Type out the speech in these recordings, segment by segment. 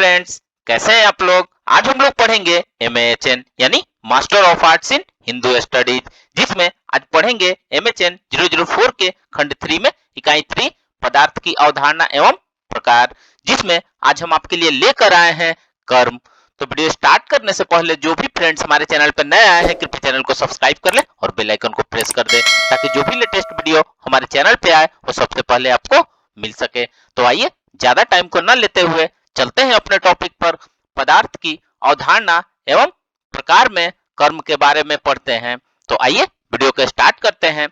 Friends, कैसे हैं आप लोग। आज हम लोग पढ़ेंगे MAHN यानी master of arts in Hindu studies, जिसमें आज पढ़ेंगे MHN 004 के खंड 3 में इकाई 3 पदार्थ की अवधारणा एवं प्रकार, जिसमें आज हम आपके लिए लेकर आए हैं कर्म। तो वीडियो स्टार्ट करने से पहले जो भी फ्रेंड्स हमारे चैनल पर नए आए हैं, कृपया चैनल को सब्सक्राइब कर ले और बेल आइकन को प्रेस कर दे, ताकि जो भी लेटेस्ट वीडियो हमारे चैनल पे आए वो सबसे पहले आपको मिल सके। तो आइए ज्यादा टाइम को न लेते हुए चलते हैं अपने टॉपिक पर। पदार्थ की अवधारणा एवं प्रकार में कर्म के बारे में पढ़ते हैं। तो आइए वीडियो को स्टार्ट करते हैं।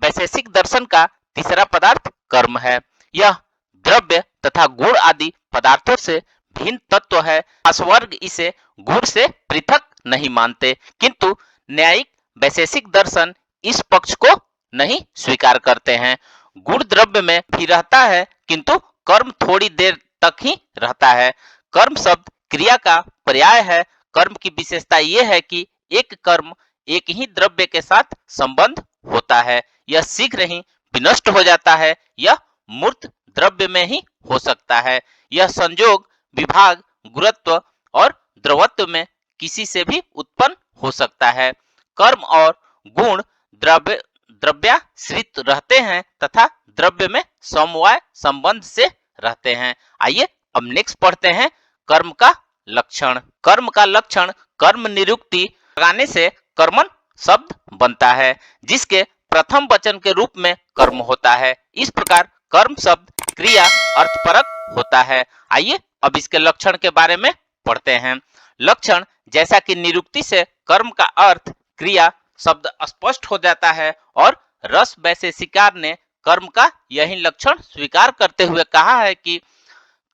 वैशेषिक दर्शन का तीसरा पदार्थ कर्म है। यह द्रव्य तथा गुण आदि पदार्थों से भिन्न तत्व है। वर्ग इसे गुण से पृथक नहीं मानते, किंतु न्यायिक वैशेषिक दर्शन इस पक्ष को नहीं स्वीकार करते हैं। गुण द्रव्य में भी रहता है, किंतु कर्म थोड़ी देर तक ही रहता है। कर्म शब्द क्रिया का पर्याय है। कर्म की विशेषता यह है कि एक कर्म एक ही द्रव्य के साथ संबंध होता है। यह शीघ्र ही विनष्ट हो जाता है। यह मूर्त द्रव्य में ही हो सकता है। यह संयोग, विभाग, गुरुत्व और द्रवत्व में किसी से भी उत्पन्न हो सकता है। कर्म और गुण द्रव्याश्रित रहते हैं तथा द्रव्य में समवाय संबंध से रहते हैं। आइए अब नेक्स्ट पढ़ते हैं कर्म का लक्षण। कर्म का लक्षण कर्म निरुक्ति लगाने से कर्मण शब्द बनता है, जिसके प्रथम वचन के रूप में कर्म होता है। इस प्रकार कर्म शब्द क्रिया अर्थपरक होता है। आइए अब इसके लक्षण के बारे में पढ़ते हैं। लक्षण, जैसा कि निरुक्ति से कर्म का अर्थ क्रिया शब्द स्पष्ट हो जाता है और रस वैशेषिकार ने कर्म का यही लक्षण स्वीकार करते हुए कहा है कि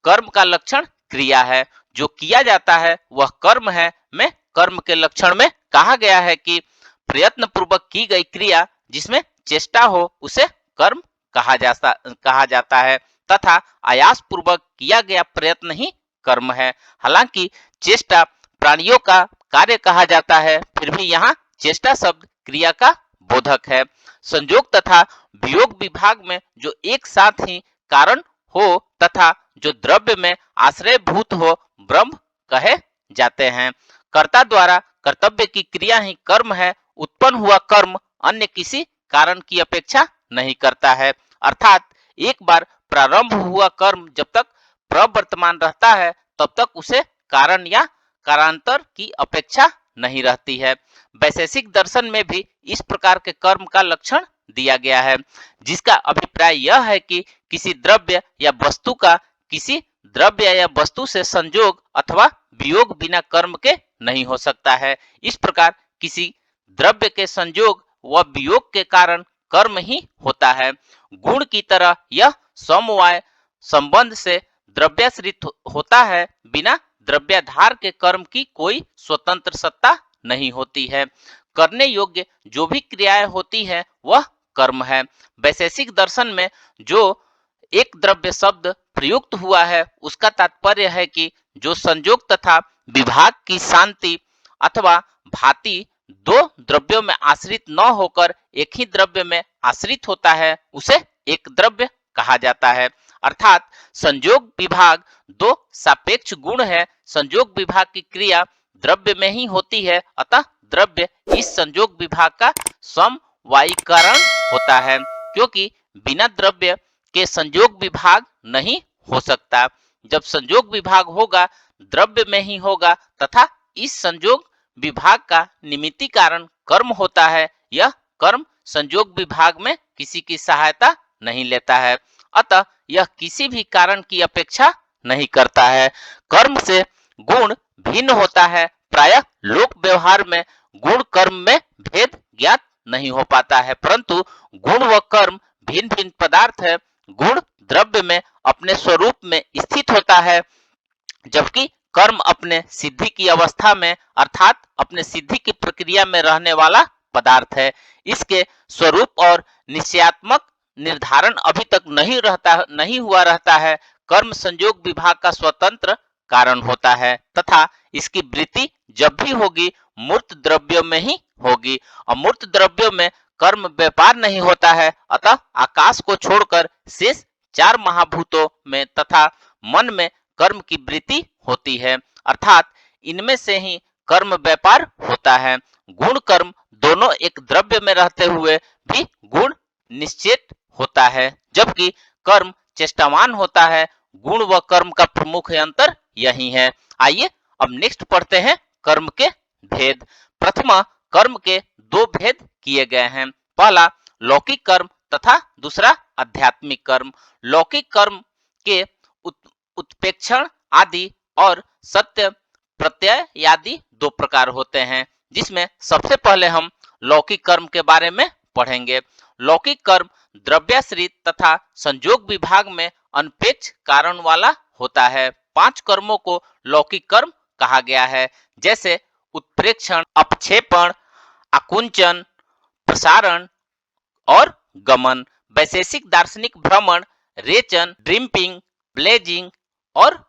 कर्म का लक्षण क्रिया है, जो किया जाता है वह कर्म है। में कर्म के लक्षण में कहा गया है कि प्रयत्न पूर्वक की गई क्रिया जिसमें चेष्टा हो उसे कर्म कहा जाता है, तथा आयास पूर्वक किया गया प्रयत्न ही कर्म है। हालांकि चेष्टा प्राणियों का कार्य कहा जाता है, फिर भी यहाँ चेष्टा शब्द क्रिया का बोधक है। संयोग तथा वियोग विभाग में जो एक साथ ही कारण हो तथा जो द्रव्य में आश्रयभूत हो ब्रह्म कहे जाते हैं। कर्ता द्वारा कर्तव्य की क्रिया ही कर्म है। उत्पन्न हुआ कर्म अन्य किसी कारण की अपेक्षा नहीं करता है, अर्थात एक बार प्रारंभ हुआ कर्म जब तक प्रवर्तमान रहता है तब तक उसे कारण या कारांतर की अपेक्षा नहीं रहती है। वैशेषिक दर्शन में भी इस प्रकार के कर्म का लक्षण दिया गया है, जिसका अभिप्राय यह है कि किसी द्रव्य या वस्तु का किसी द्रव्य या वस्तु से संयोग अथवा वियोग बिना कर्म के नहीं हो सकता है। इस प्रकार किसी द्रव्य के संयोग व वियोग के कारण कर्म ही होता है। गुण की तरह यह समवाय संबंध से द्रव्याश्रित होता है। बिना द्रव्याधार के कर्म की कोई स्वतंत्र सत्ता नहीं होती है। करने योग्य जो भी क्रियाएं होती है वह कर्म है। वैशेषिक दर्शन में जो एक द्रव्य शब्द प्रयुक्त हुआ है उसका तात्पर्य है कि जो संयोग तथा विभाग की शांति अथवा भांति दो द्रव्यों में आश्रित न होकर एक ही द्रव्य में आश्रित होता है उसे एक द्रव्य कहा जाता है। अर्थात संयोग विभाग दो सापेक्ष गुण है। संयोग विभाग की क्रिया द्रव्य में ही होती है, अतः द्रव्य इस संयोग विभाग का समवायीकरण होता है, क्योंकि बिना द्रव्य के संयोग विभाग नहीं हो सकता। जब संयोग विभाग होगा द्रव्य में ही होगा तथा इस संयोग विभाग का निमित्ती कारण कर्म होता है। यह कर्म संयोग विभाग में किसी की सहायता नहीं लेता है, अतः यह किसी भी कारण की अपेक्षा नहीं करता है। कर्म से गुण भिन्न होता है। प्रायः लोक व्यवहार में गुण कर्म में भेद ज्ञात नहीं हो पाता है, परंतु गुण व कर्म भिन्न भिन्न पदार्थ है। गुण द्रव्य में अपने स्वरूप में स्थित होता है, जबकि कर्म अपने सिद्धि की अवस्था में अर्थात अपने सिद्धि की प्रक्रिया में रहने वाला पदार्थ है। इसके स्वरूप और निश्चयात्मक निर्धारण अभी तक नहीं हुआ रहता है। कर्म संयोग विभाग का स्वतंत्र कारण होता है तथा इसकी वृत्ति जब भी होगी मूर्त द्रव्यों में ही होगी। अमूर्त द्रव्यों में कर्म व्यापार नहीं होता है, अतः आकाश को छोड़कर शेष चार महाभूतों में तथा मन में कर्म की वृत्ति होती है, अर्थात इनमें से ही कर्म व्यापार होता है। गुण कर्म दोनों एक द्रव्य में रहते हुए भी गुण निश्चित होता है, जबकि कर्म चेष्टावान होता है। गुण व कर्म का प्रमुख अंतर यही है। आइए अब नेक्स्ट पढ़ते हैं कर्म के भेद। प्रथमा कर्म के दो भेद किए गए हैं। पहला लौकिक कर्म तथा दूसरा आध्यात्मिक कर्म। लौकिक कर्म के उत्प्रेक्षण आदि और सत्य प्रत्यय आदि दो प्रकार होते हैं, जिसमें सबसे पहले हम लौकिक कर्म के बारे में पढ़ेंगे। लौकिक कर्म द्रव्याश्रित तथा संयोग विभाग में अनपेक्ष कारण वाला होता है। 5 कर्मों को लौकिक कर्म कहा गया है, जैसे उत्प्रेक्षण, अपक्षेपण, आकुंचन, प्रसारण और गमन। वैशेषिक दार्शनिक भ्रमण, रेचन, ड्रिम्पिंग, ब्लेजिंग और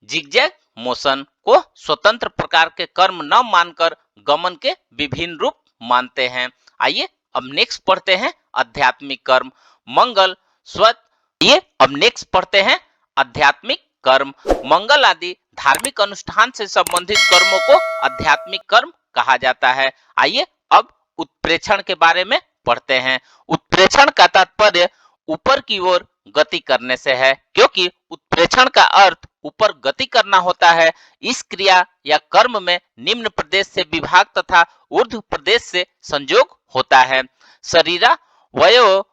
जिगजैग मोशन को स्वतंत्र प्रकार के कर्म न मानकर गमन के विभिन्न रूप मानते हैं। आइए अब नेक्स्ट पढ़ते हैं आध्यात्मिक कर्म। मंगल, स्वत। ये अब नेक्स्ट पढ़ते हैं आध्यात्मिक कर्म। मंगल आदि धार्मिक अनुष्ठान से संबंधित कर्मों को आध्यात्मिक कर्म कहा जाता है। आइए अब उत्प्रेक्षण के बारे में पढ़ते हैं। उत्प्रेक्षण का तात्पर्य ऊपर की ओर गति करने से है, क्योंकि उत्प्रेक्षण का अर्थ ऊपर गति करना होता है। इस क्रिया या कर्म में निम्न प्रदेश से विभाग तथा ऊर्ध्व प्रदेश से संयोग होता है। शरीरावयव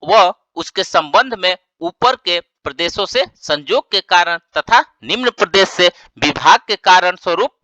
व उसके संबंध में ऊपर के प्रदेशों से संयोग के कारण तथा निम्न प्रदेश से विभाग के कारण स्वरूप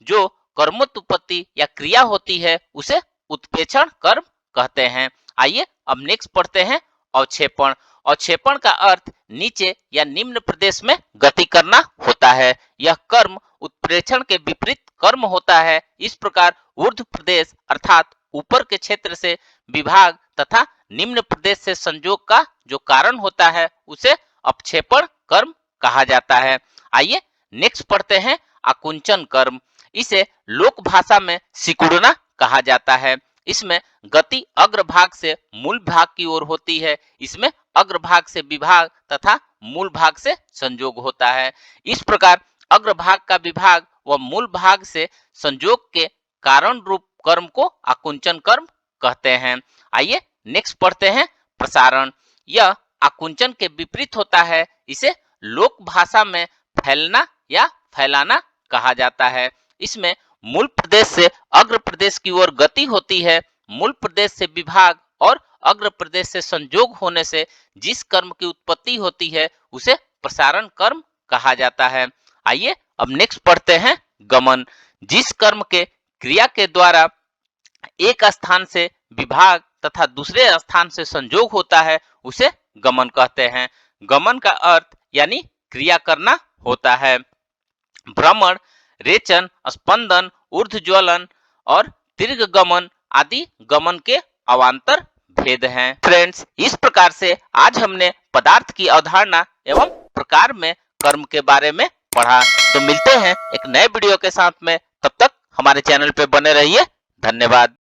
जो कर्मोत्पत्ति या क्रिया होती है उसे उत्प्रेक्षण कर्म कहते हैं। आइए अब नेक्स्ट पढ़ते हैं अवक्षेपण। अवक्षेपण का अर्थ नीचे या निम्न प्रदेश में गति करना होता है। यह कर्म उत्प्रेक्षण के विपरीत कर्म होता है। इस प्रकार ऊर्ध्व प्रदेश अर्थात ऊपर के क्षेत्र से विभाग तथा निम्न प्रदेश से संयोग का जो कारण होता है उसे अपक्षेपण कर्म कहा जाता है। आइए नेक्स्ट पढ़ते हैं आकुंचन कर्म। इसे लोक भाषा में सिकुड़ना कहा जाता है। इसमें गति अग्रभाग से मूल भाग की ओर होती है। इसमें अग्रभाग से विभाग तथा मूल भाग से संयोग होता है। इस प्रकार अग्रभाग का विभाग व मूल भाग से संयोग के कारण रूप कर्म को आकुंचन कर्म कहते हैं। आइए नेक्स्ट पढ़ते हैं प्रसारण। यह आकुंचन के विपरीत होता है। इसे लोक भाषा में फैलना या फैलाना कहा जाता है। इसमें मूल प्रदेश से अग्र प्रदेश की ओर गति होती है। मूल प्रदेश से विभाग और अग्र प्रदेश से संयोग होने से जिस कर्म की उत्पत्ति होती है उसे प्रसारण कर्म कहा जाता है। आइए अब नेक्स्ट पढ़ते हैं गमन। जिस कर्म के क्रिया के द्वारा एक स्थान से विभाग तथा दूसरे स्थान से संयोग होता है उसे गमन कहते हैं। गमन का अर्थ यानी क्रिया करना होता है। भ्रमण, रेचन, स्पंदन, ऊर्ध्व ज्वलन और दीर्घ गमन आदि गमन के अवान्तर भेद हैं। फ्रेंड्स, इस प्रकार से आज हमने पदार्थ की अवधारणा एवं प्रकार में कर्म के बारे में पढ़ा। तो मिलते हैं एक नए वीडियो के साथ में, तब तक हमारे चैनल पे बने रहिए। धन्यवाद।